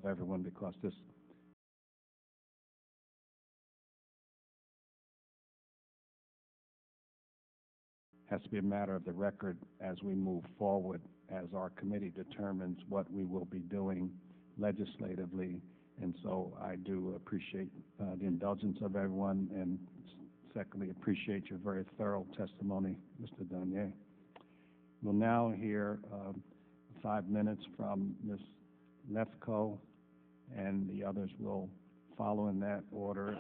everyone, because this has to be a matter of the record as we move forward, as our committee determines what we will be doing legislatively. And so I do appreciate the indulgence of everyone, and secondly, appreciate your very thorough testimony, Mr. Danye. We'll now hear 5 minutes from Ms. Lefkow, and the others will follow in that order,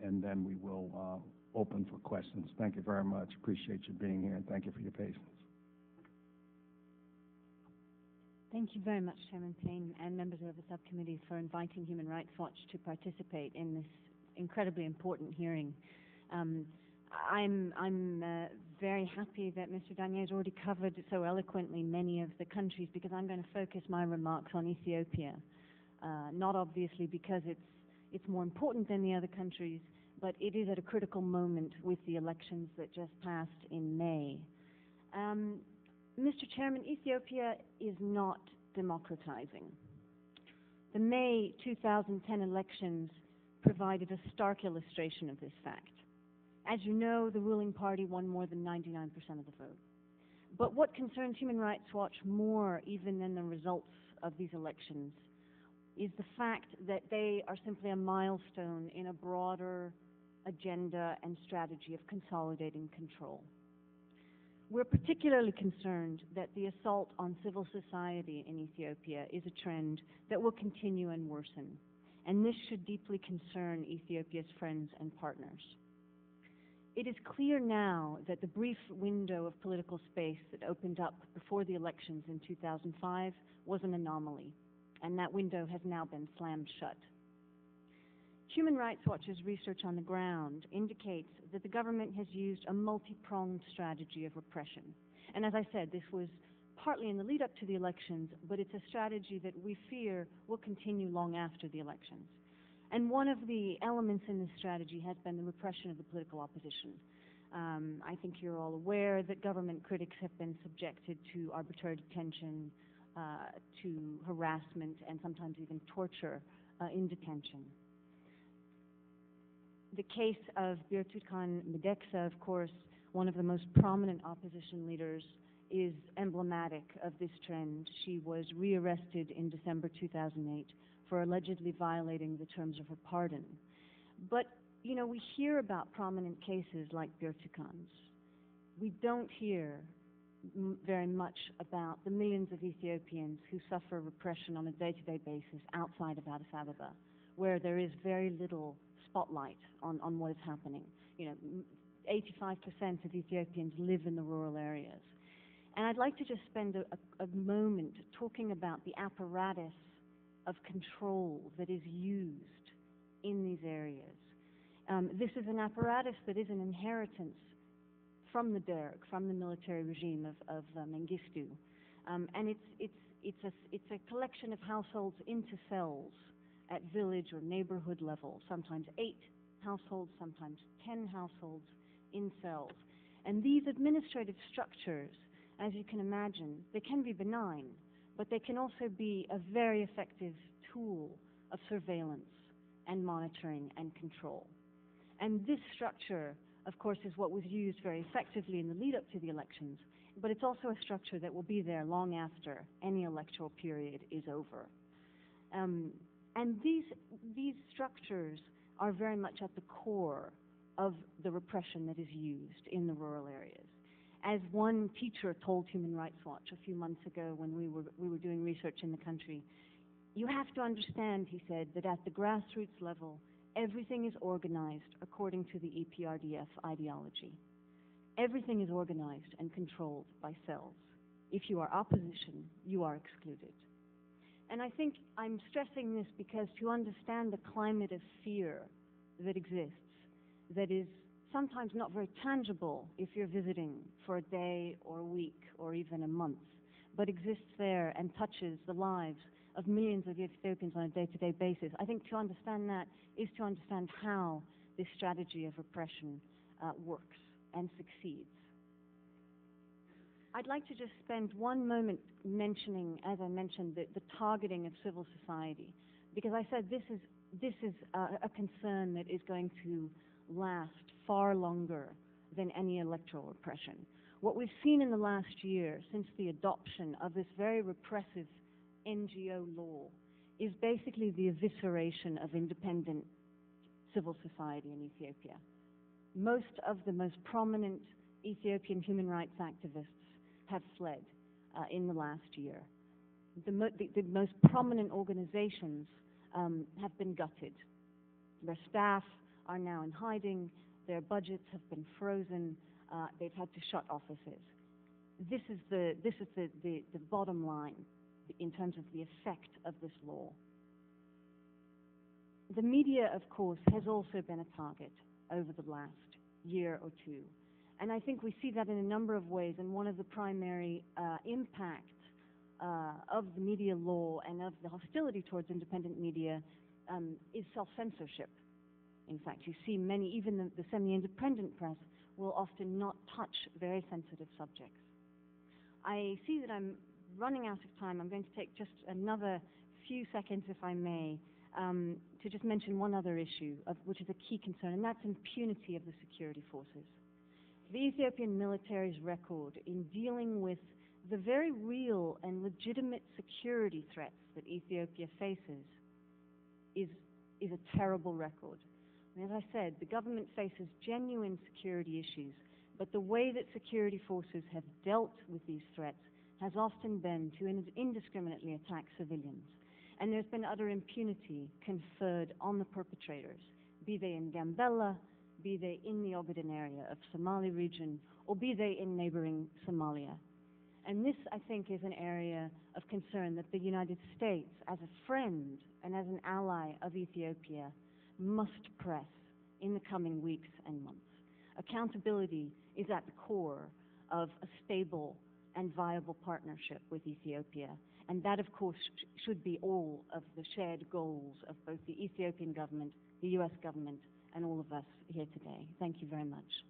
and then we will open for questions. Thank you very much. Appreciate you being here, and thank you for your patience. Thank you very much, Chairman Payne and members of the subcommittee, for inviting Human Rights Watch to participate in this incredibly important hearing. I'm very happy that Mr. Danye has already covered so eloquently many of the countries, because I'm going to focus my remarks on Ethiopia, not obviously because it's more important than the other countries, but it is at a critical moment with the elections that just passed in May. Mr. Chairman, Ethiopia is not democratizing. The May 2010 elections provided a stark illustration of this fact. As you know, the ruling party won more than 99% of the vote. But what concerns Human Rights Watch more even than the results of these elections is the fact that they are simply a milestone in a broader agenda and strategy of consolidating control. We're particularly concerned that the assault on civil society in Ethiopia is a trend that will continue and worsen, and this should deeply concern Ethiopia's friends and partners. It is clear now that the brief window of political space that opened up before the elections in 2005 was an anomaly, and that window has now been slammed shut. Human Rights Watch's research on the ground indicates that the government has used a multi-pronged strategy of repression. And as I said, this was partly in the lead up to the elections, but it's a strategy that we fear will continue long after the elections. And one of the elements in this strategy has been the repression of the political opposition. I think you're all aware that government critics have been subjected to arbitrary detention, to harassment, and sometimes even torture in detention. The case of Birtukan Mideksa, of course, one of the most prominent opposition leaders, is emblematic of this trend. She was rearrested in December 2008 for allegedly violating the terms of her pardon. But, you know, we hear about prominent cases like Birtukan's. We don't hear very much about the millions of Ethiopians who suffer repression on a day-to-day basis outside of Addis Ababa, where there is very little spotlight on what is happening. You know, 85% of Ethiopians live in the rural areas. And I'd like to just spend a moment talking about the apparatus of control that is used in these areas. This is an apparatus that is an inheritance from the Derg, from the military regime of Mengistu. And it's a collection of households into cells at village or neighborhood level, sometimes 8 households, sometimes 10 households in cells. And these administrative structures, as you can imagine, they can be benign, but they can also be a very effective tool of surveillance and monitoring and control. And this structure, of course, is what was used very effectively in the lead up to the elections, but it's also a structure that will be there long after any electoral period is over. And these structures are very much at the core of the repression that is used in the rural areas. As one teacher told Human Rights Watch a few months ago when we were doing research in the country, you have to understand, he said, that at the grassroots level, everything is organized according to the EPRDF ideology. Everything is organized and controlled by cells. If you are opposition, you are excluded. And I think I'm stressing this because to understand the climate of fear that exists, that is sometimes not very tangible if you're visiting for a day or a week or even a month, but exists there and touches the lives of millions of Ethiopians on a day-to-day basis. I think to understand that is to understand how this strategy of repression works and succeeds. I'd like to just spend one moment mentioning, as I mentioned, the targeting of civil society, because I said this is a concern that is going to last far longer than any electoral repression. What we've seen in the last year, since the adoption of this very repressive NGO law, is basically the evisceration of independent civil society in Ethiopia. Most of the most prominent Ethiopian human rights activists have fled in the last year. The most prominent organizations have been gutted. Their staff are now in hiding, their budgets have been frozen, they've had to shut offices. This is the bottom line in terms of the effect of this law. The media, of course, has also been a target over the last year or two. And I think we see that in a number of ways, and one of the primary impacts of the media law and of the hostility towards independent media is self-censorship. In fact, you see many, even the semi-independent press, will often not touch very sensitive subjects. I see that I'm running out of time. I'm going to take just another few seconds, if I may, to just mention one other issue, which is a key concern, and that's impunity of the security forces. The Ethiopian military's record in dealing with the very real and legitimate security threats that Ethiopia faces is a terrible record. And as I said, the government faces genuine security issues, but the way that security forces have dealt with these threats has often been to indiscriminately attack civilians. And there's been utter impunity conferred on the perpetrators, be they in Gambella, be they in the Ogaden area of Somali region, or be they in neighboring Somalia. And this, I think, is an area of concern that the United States, as a friend and as an ally of Ethiopia, must press in the coming weeks and months. Accountability is at the core of a stable and viable partnership with Ethiopia. And that, of course, should be all of the shared goals of both the Ethiopian government, the U.S. government, and all of us here today. Thank you very much.